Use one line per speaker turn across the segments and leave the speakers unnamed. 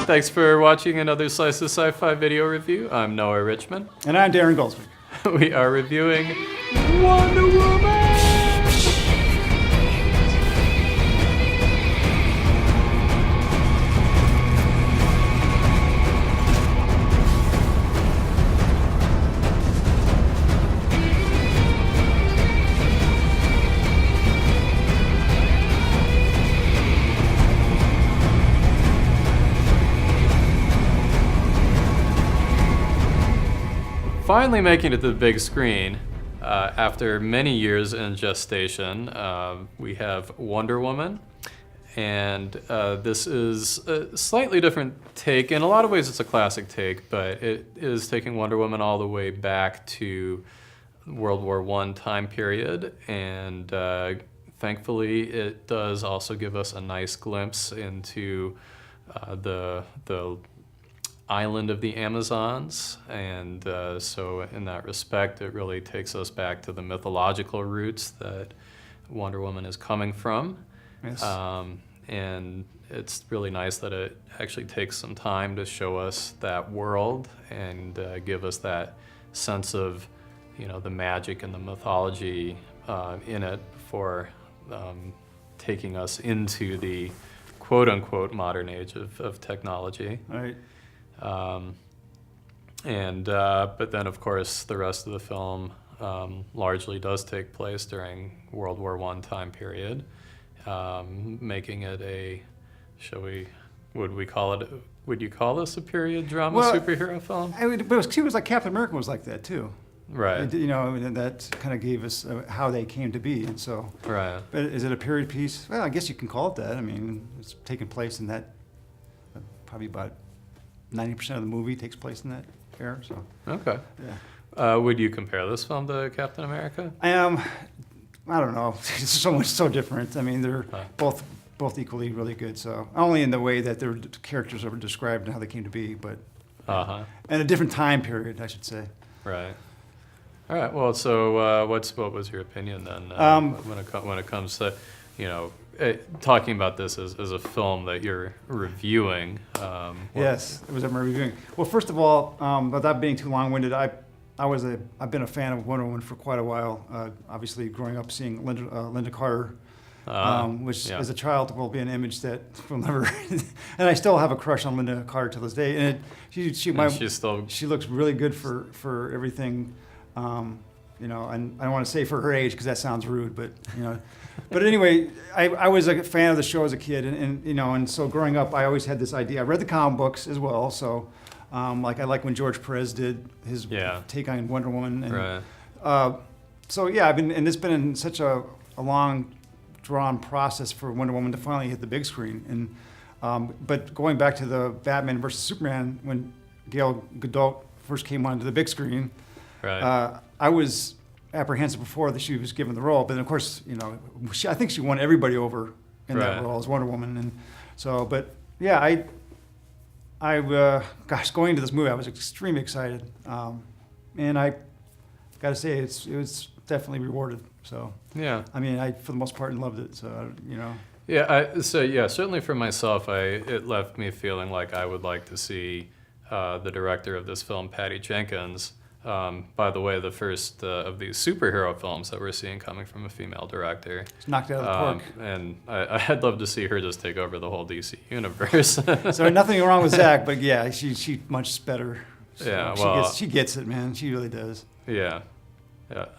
Thanks for watching another Slice of SciFi video review. I'm Noah Richmond.
And I'm Daren Goldsby.
We are reviewing Wonder Woman! Finally making it to the big screen, after many years in gestation, we have Wonder Woman, and this is a slightly different take. In a lot of ways it's a classic take, but it is taking Wonder Woman all the way back to World War I time period, and thankfully it does also give us a nice glimpse into the island of the Amazons, and so in that respect it really takes us back to the mythological roots that Wonder Woman is coming from.
Yes.
And it's really nice that it actually takes some time to show us that world and give us that sense of, you know, the magic and the mythology in it before taking us into the quote-unquote modern age of technology.
Right.
But then, of course, the rest of the film largely does take place during World War I time period, making it a, would you call this a period drama superhero film?
But it was like Captain America was like that too.
Right.
You know, and that kind of gave us how they came to be, and so.
Right.
But is it a period piece? Well, I guess you can call it that. I mean, it's taking place in that, probably about 90% of the movie takes place in that era. So.
Okay.
Yeah.
Would you compare this film to Captain America?
I don't know. It's so different. I mean, they're both equally really good. So only in the way that their characters are described and how they came to be, but and a different time period, I should say.
Right. All right. Well, so what was your opinion then when it comes to, you know, talking about this as a film that you're reviewing?
Yes, it was I'm reviewing. Well, first of all, without being too long-winded, I've been a fan of Wonder Woman for quite a while. Obviously, growing up seeing Linda Carter, which as a child will be an image that will never. And I still have a crush on Linda Carter to this day. And she looks really good for everything. You know, and I don't want to say for her age because that sounds rude, but you know. But anyway, I was a fan of the show as a kid, and you know, and so growing up, I always had this idea. I read the comic books as well, so like I like when George Perez did his take on Wonder Woman, and so yeah, and it's been in such a long, drawn process for Wonder Woman to finally hit the big screen, and but going back to the Batman versus Superman when Gal Gadot first came onto the big screen.
Right.
I was apprehensive before that she was given the role, but of course, you know, I think she won everybody over in that role as Wonder Woman, and so. But yeah, going into this movie, I was extremely excited, and I got to say, it was definitely rewarded. So
yeah,
I mean, I for the most part loved it. So you know.
Yeah. Certainly for myself, it left me feeling like I would like to see the director of this film, Patty Jenkins. By the way, the first of these superhero films that we're seeing coming from a female director.
It's knocked out of the park.
And I'd love to see her just take over the whole DC universe.
So nothing wrong with Zach, but yeah, she much better. So
yeah, well,
she gets it, man. She really does.
Yeah.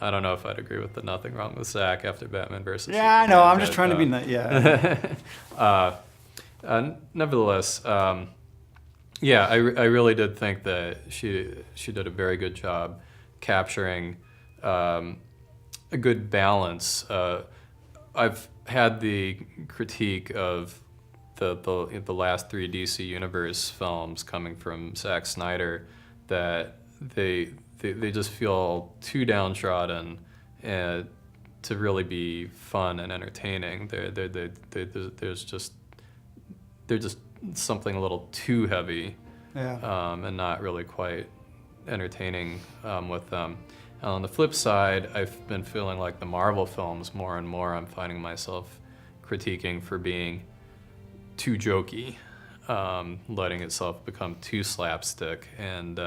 I don't know if I'd agree with the nothing wrong with Zach after Batman versus Superman.
Yeah, I know. I'm just trying to be nice. Yeah.
Nevertheless. Yeah, I really did think that she did a very good job capturing a good balance. I've had the critique of the last three DC Universe films coming from Zack Snyder that they just feel too downtrodden and to really be fun and entertaining. They're just something a little too heavy, and not really quite entertaining with them. And on the flip side, I've been feeling like the Marvel films more and more I'm finding myself critiquing for being too jokey. letting itself become too slapstick and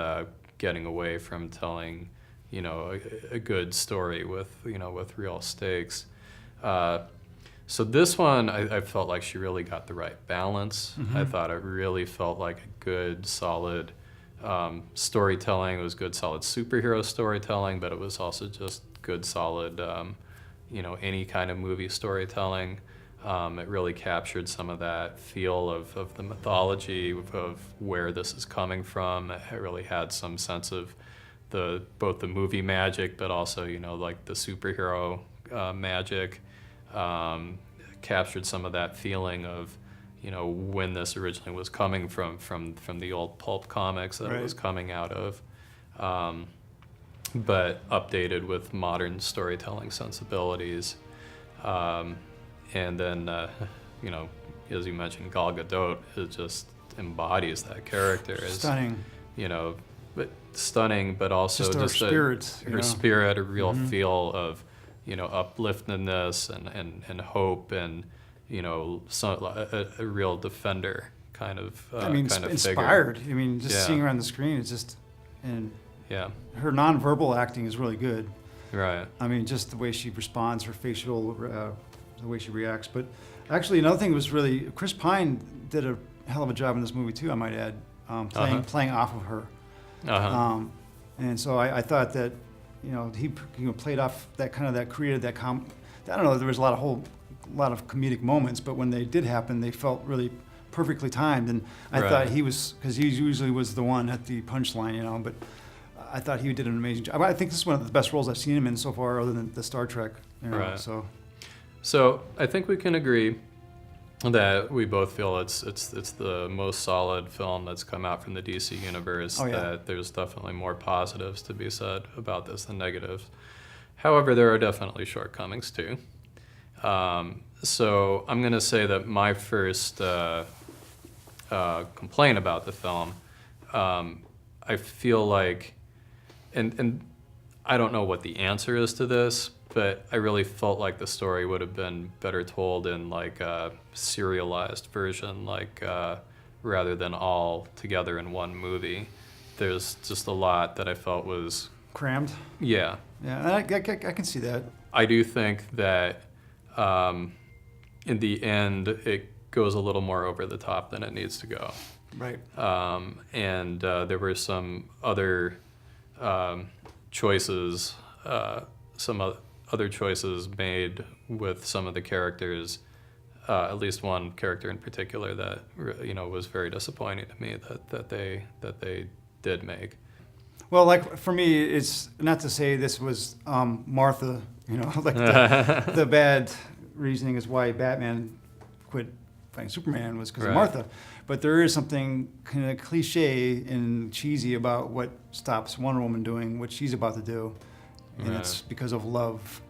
getting away from telling, a good story with real stakes. So this one, I felt like she really got the right balance.
Mm-hmm.
I thought it really felt like a good, solid storytelling. It was good, solid superhero storytelling, but it was also just good, solid, any kind of movie storytelling. It really captured some of that feel of the mythology of where this is coming from. It really had some sense of both the movie magic, but also, like the superhero magic. Captured some of that feeling of, when this originally was coming from the old pulp comics that it was coming out of, but updated with modern storytelling sensibilities. And then, as you mentioned, Gal Gadot, it just embodies that character.
Stunning.
But stunning, but also
just her spirit.
Her spirit, a real feel of, upliftedness and hope and, a real defender kind of
inspired.
Figure.
I mean, just seeing her on the screen, it's just, and
yeah,
her nonverbal acting is really good.
Right.
I mean, just the way she responds, her facial, the way she reacts. But actually, another thing was really, Chris Pine did a hell of a job in this movie too, I might add, playing off of her. And so I thought that, he played off that created that I don't know, there was a lot of comedic moments, but when they did happen, they felt really perfectly timed. And I thought he was, because he usually was the one at the punchline, but I thought he did an amazing job. I think this is one of the best roles I've seen him in so far, other than the Star Trek.
So I think we can agree that we both feel it's the most solid film that's come out from the DC universe.
Oh, yeah.
That there's definitely more positives to be said about this than negatives. However, there are definitely shortcomings too. So I'm going to say that my first complaint about the film, I feel like, and I don't know what the answer is to this, but I really felt like the story would have been better told in like a serialized version, rather than all together in one movie. There's just a lot that I felt was
crammed.
Yeah.
Yeah, I can see that.
I do think that in the end, it goes a little more over the top than it needs to go.
Right.
And there were some other choices, other choices made with some of the characters, at least one character in particular that was very disappointing to me that they did make.
Well, like for me, it's not to say this was Martha, like the bad reasoning is why Batman quit fighting Superman was because of Martha. But there is something kind of cliche and cheesy about what stops Wonder Woman doing what she's about to do. And it's because of love.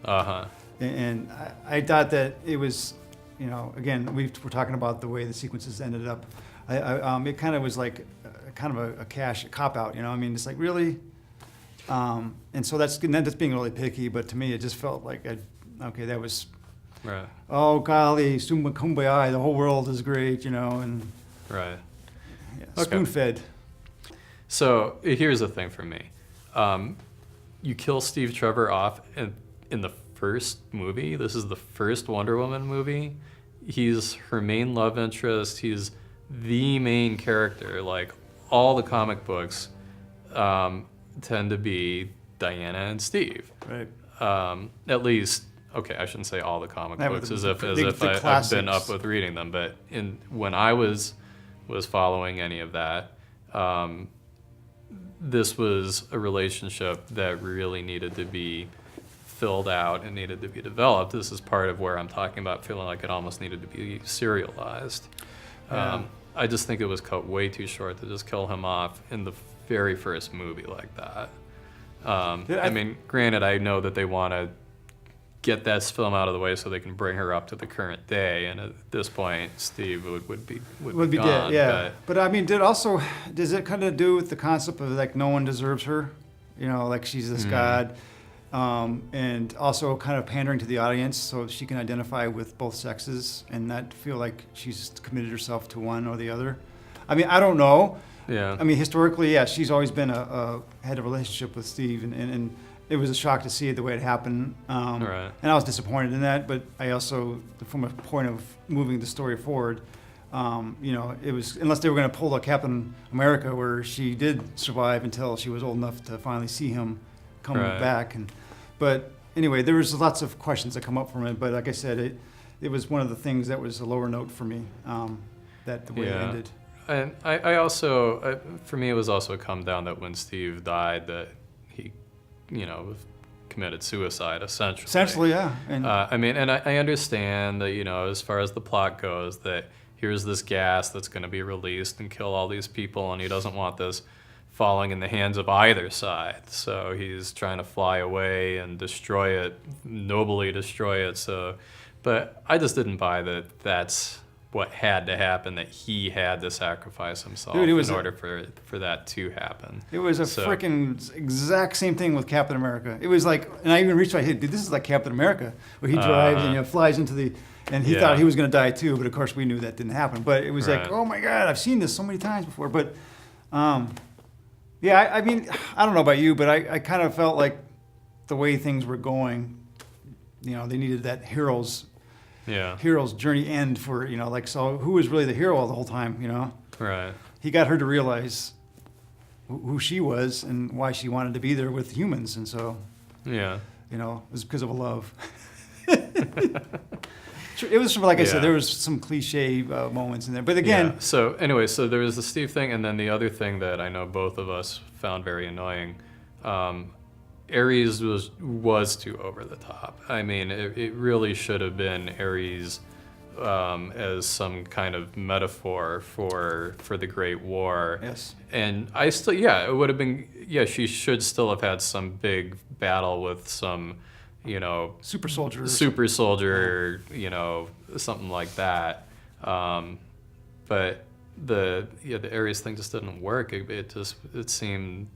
And I thought that it was, again, we're talking about the way the sequences ended up. It kind of was like kind of a cop-out, it's like, really? And so that's being really picky, but to me it just felt like, that was, oh golly, kumbaya, the whole world is great, and spoon-fed.
So here's the thing for me. You kill Steve Trevor off in the first movie. This is the first Wonder Woman movie. He's her main love interest. He's the main character. Like, all the comic books tend to be Diana and Steve.
Right.
At least, okay, I shouldn't say all the comic books as if I've been up with reading them. But when I was following any of that, this was a relationship that really needed to be filled out and needed to be developed. This is part of where I'm talking about feeling like it almost needed to be serialized. I just think it was cut way too short to just kill him off in the very first movie like that. I mean, granted, I know that they want to get that film out of the way so they can bring her up to the current day, and at this point, Steve would be gone,
dead. Yeah, but I mean, does it kind of do with the concept of like no one deserves her? Like she's this god. and also kind of pandering to the audience so she can identify with both sexes and not feel like she's committed herself to one or the other. I mean, I don't know.
Yeah.
I mean, historically, yeah, she's always been had a relationship with Steve, and it was a shock to see it the way it happened.
Right.
And I was disappointed in that, but I also, from a point of moving the story forward, it was, unless they were going to pull a Captain America where she did survive until she was old enough to finally see him coming back. But anyway, there was lots of questions that come up from it, but like I said, it was one of the things that was a lower note for me, that the way it ended.
And I also, for me, it was also come down that when Steve died, that he, committed suicide, essentially.
Essentially, yeah. And
I understand that, as far as the plot goes, that here's this gas that's going to be released and kill all these people, and he doesn't want this falling in the hands of either side. So he's trying to fly away and destroy it, nobly destroy it. So, but I just didn't buy that that's what had to happen, that he had to sacrifice himself in order for that to happen.
It was a freaking exact same thing with Captain America. It was like, and I even reached my head, dude, this is like Captain America, where he drives and flies into the, and he thought he was going to die too, but of course we knew that didn't happen. But it was like, oh my God, I've seen this so many times before. But I mean, I don't know about you, but I kind of felt like the way things were going, they needed that hero's journey end for, so who was really the hero the whole time,
Right.
He got her to realize who she was and why she wanted to be there with humans. And so, it was because of a love. It was, like I said, there was some cliche moments in there. But again.
Yeah. So anyway, so there was the Steve thing, and then the other thing that I know both of us found very annoying. Ares was too over the top. I mean, it really should have been Ares as some kind of metaphor for the Great War.
Yes.
And I still, it would have been, she should still have had some big battle with some,
super soldier,
something like that. But the Ares thing just didn't work. It seemed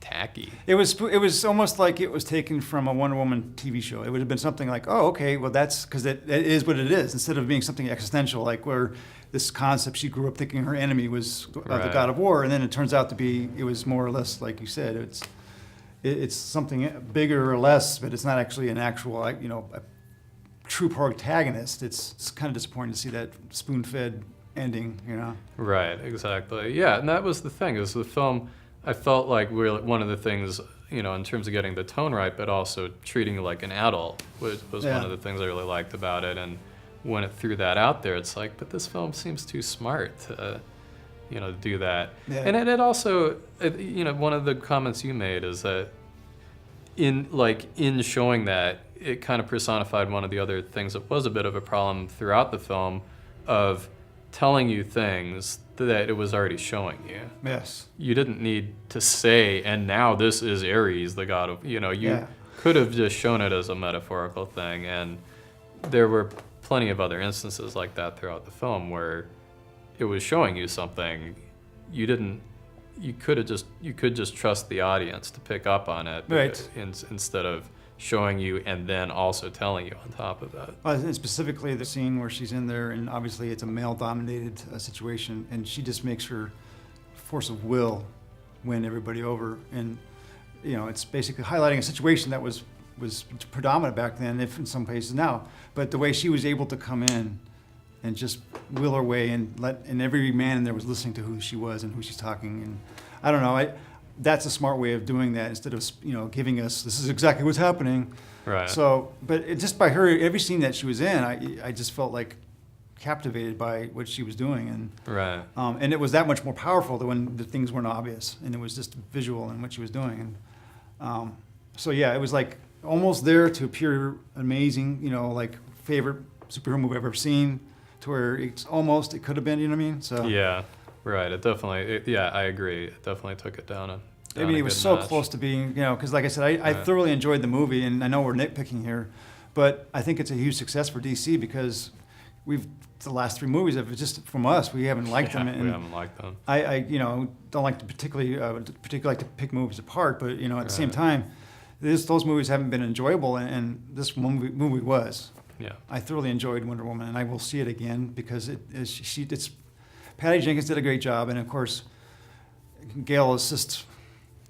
tacky.
It was almost like it was taken from a Wonder Woman TV show. It would have been something like, oh, okay, well that's because it is what it is, instead of being something existential, like where this concept she grew up thinking her enemy was the god of war, and then it turns out to be, it was more or less like you said, it's something bigger or less, but it's not actually an actual, a true protagonist. It's kind of disappointing to see that spoon-fed ending,
Right, exactly. Yeah, and that was the thing, is the film, I felt like one of the things, in terms of getting the tone right, but also treating it like an adult was one of the things I really liked about it. And when it threw that out there, it's like, but this film seems too smart to, do that. Yeah. And it also, one of the comments you made is that in showing that, it kind of personified one of the other things that was a bit of a problem throughout the film, of telling you things that it was already showing you.
Yes.
You didn't need to say, and now this is Ares, the god of, could have just shown it as a metaphorical thing. And there were plenty of other instances like that throughout the film where it was showing you something. You could just trust the audience to pick up on it.
Right.
Instead of showing you and then also telling you on top of that.
And specifically the scene where she's in there, and obviously it's a male-dominated situation, and she just makes her force of will win everybody over. And it's basically highlighting a situation that was predominant back then, if in some cases now. But the way she was able to come in and just will her way, and every man in there was listening to who she was and who she's talking. And I don't know, that's a smart way of doing that, instead of giving us, this is exactly what's happening.
Right.
So, but just by her, every scene that she was in, I just felt like captivated by what she was doing, and it was that much more powerful than when the things weren't obvious, and it was just visual in what she was doing. And so it was like almost there to appear amazing, like favorite superhero movie I've ever seen, to where it could have been, you know what I mean? So
yeah. Right, it definitely, I agree. It definitely took it down
I mean, it was so close to being, because like I said, I thoroughly enjoyed the movie, and I know we're nitpicking here, but I think it's a huge success for DC, because the last three movies, if it's just from us, we haven't liked them. And
we haven't liked them.
I don't like to particularly like to pick movies apart, but at the same time, those movies haven't been enjoyable, and this movie was.
Yeah.
I thoroughly enjoyed Wonder Woman, and I will see it again because it's Patty Jenkins did a great job, and of course, Gail is just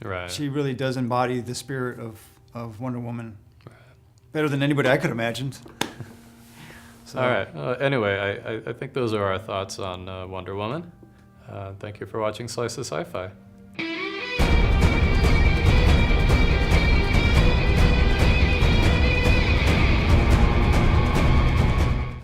Right.
she really does embody the spirit of Wonder Woman better than anybody I could imagined. So,
All right. Anyway, I think those are our thoughts on Wonder Woman. Thank you for watching Slice of SciFi.